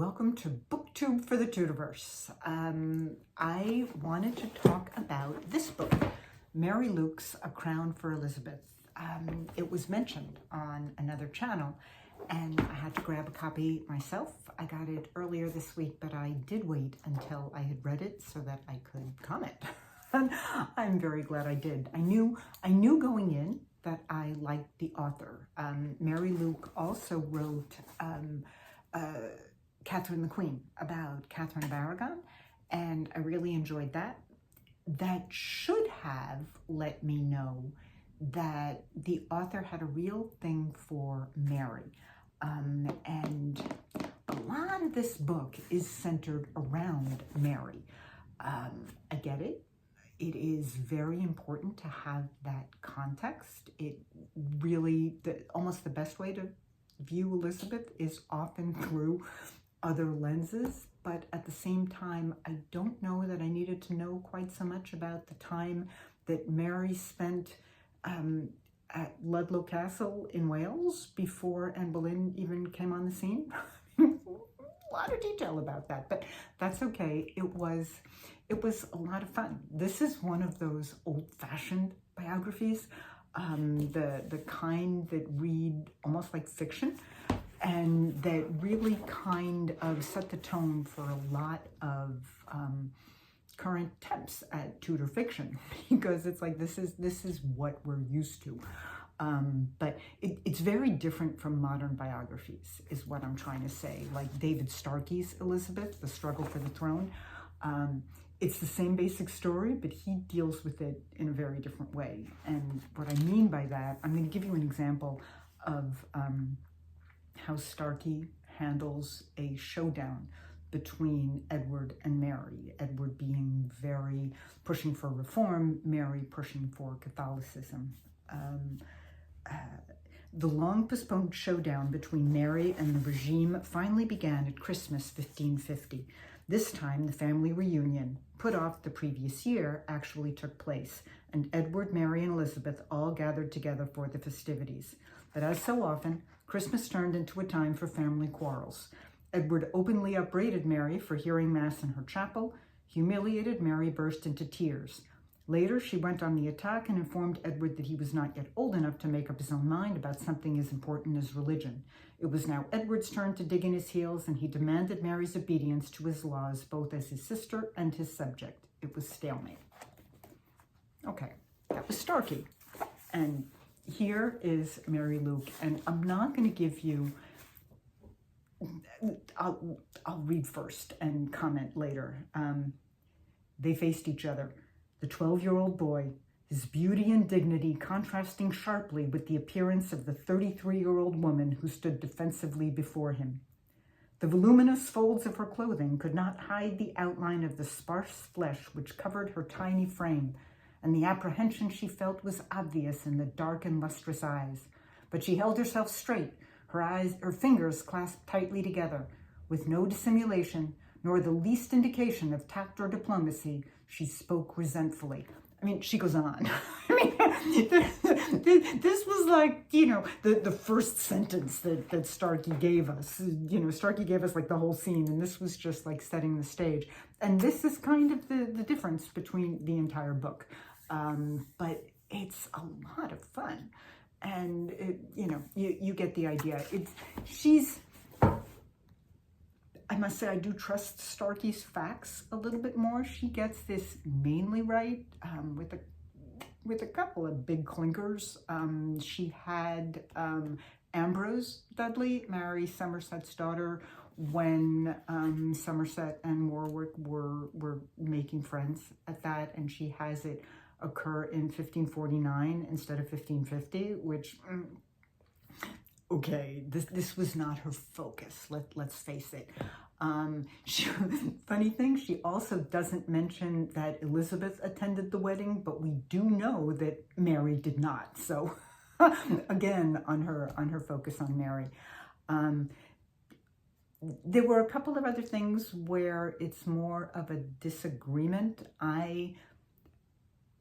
welcome to BookTube for the Tudorverse. I wanted to talk about this book, Mary Luke's A Crown for Elizabeth. It was mentioned on another channel, and I had to grab a copy myself. I got it earlier this week, but I did wait until I had read it so that I could comment. And I'm very glad I did. I knew going in that I liked the author. Mary Luke also wrote Catherine the Queen, about Catherine of Aragon, and I really enjoyed that. That should have let me know that the author had a real thing for Mary. And a lot of this book is centered around Mary. I get it. It is very important to have that context. It really, almost the best way to view Elizabeth is often through other lenses, but at the same time, I don't know that I needed to know quite so much about the time that Mary spent at Ludlow Castle in Wales before Anne Boleyn even came on the scene. A lot of detail about that, but that's okay. It was a lot of fun. This is one of those old-fashioned biographies, the kind that read almost like fiction, and that really kind of set the tone for a lot of current attempts at Tudor fiction, because it's like this is what we're used to. But it's very different from modern biographies, is what I'm trying to say. Like David Starkey's Elizabeth, The Struggle for the Throne. It's the same basic story, but he deals with it in a very different way. And what I mean by that, I'm going to give you an example of how Starkey handles a showdown between Edward and Mary. Edward being very pushing for reform, Mary pushing for Catholicism. The long-postponed showdown between Mary and the regime finally began at Christmas 1550. This time, the family reunion, put off the previous year, actually took place, and Edward, Mary, and Elizabeth all gathered together for the festivities. But as so often, Christmas turned into a time for family quarrels. Edward openly upbraided Mary for hearing Mass in her chapel. Humiliated, Mary burst into tears. Later, she went on the attack and informed Edward that he was not yet old enough to make up his own mind about something as important as religion. It was now Edward's turn to dig in his heels, and he demanded Mary's obedience to his laws, both as his sister and his subject. It was stalemate. Okay, that was Starkey. And here is Mary Luke, and I'm not going to give you, I'll read first and comment later. They faced each other. The 12-year-old boy, his beauty and dignity contrasting sharply with the appearance of the 33-year-old woman who stood defensively before him. The voluminous folds of her clothing could not hide the outline of the sparse flesh which covered her tiny frame, and the apprehension she felt was obvious in the dark and lustrous eyes. But she held herself straight, her fingers clasped tightly together. With no dissimulation, nor the least indication of tact or diplomacy, she spoke resentfully. I mean, she goes on. I mean, this was like, the first sentence that Starkey gave us. Starkey gave us like the whole scene, and this was just like setting the stage. And this is kind of the difference between the entire book. But it's a lot of fun. And, you get the idea. I must say, I do trust Starkey's facts a little bit more. She gets this mainly right, with a couple of big clinkers. She had Ambrose Dudley marry Somerset's daughter when Somerset and Warwick were making friends at that, and she has it occur in 1549 instead of 1550, which... Okay, this was not her focus, let's face it. Funny thing, she also doesn't mention that Elizabeth attended the wedding, but we do know that Mary did not. So again, on her focus on Mary. There were a couple of other things where it's more of a disagreement. I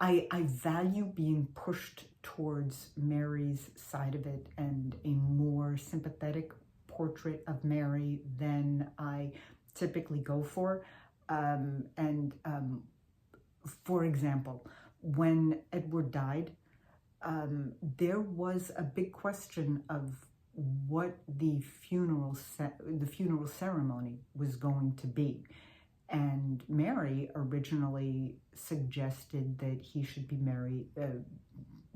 value being pushed towards Mary's side of it and a more sympathetic portrait of Mary than I typically go for. For example, when Edward died, there was a big question of what the funeral ceremony was going to be. And Mary originally suggested that he should be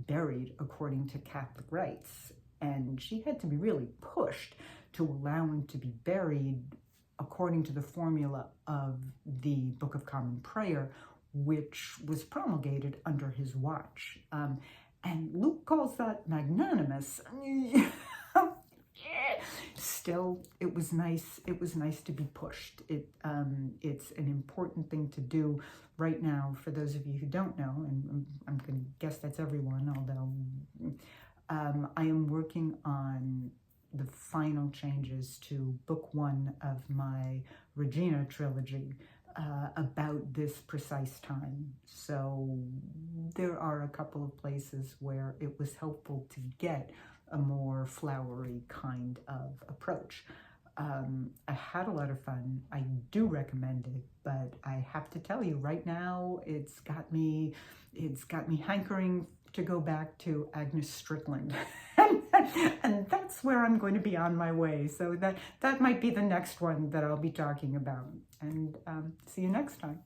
buried according to Catholic rites. And she had to be really pushed to allow him to be buried according to the formula of the Book of Common Prayer, which was promulgated under his watch. And Luke calls that magnanimous. Still, it was nice. It was nice to be pushed. It's an important thing to do right now. For those of you who don't know, and I'm going to guess that's everyone, although I am working on the final changes to book 1 of my Regina trilogy about this precise time. So there are a couple of places where it was helpful to get a more flowery kind of approach. I had a lot of fun. I do recommend it, but I have to tell you right now, it's got me hankering to go back to Agnes Strickland. And that's where I'm going to be on my way. So that might be the next one that I'll be talking about. And see you next time.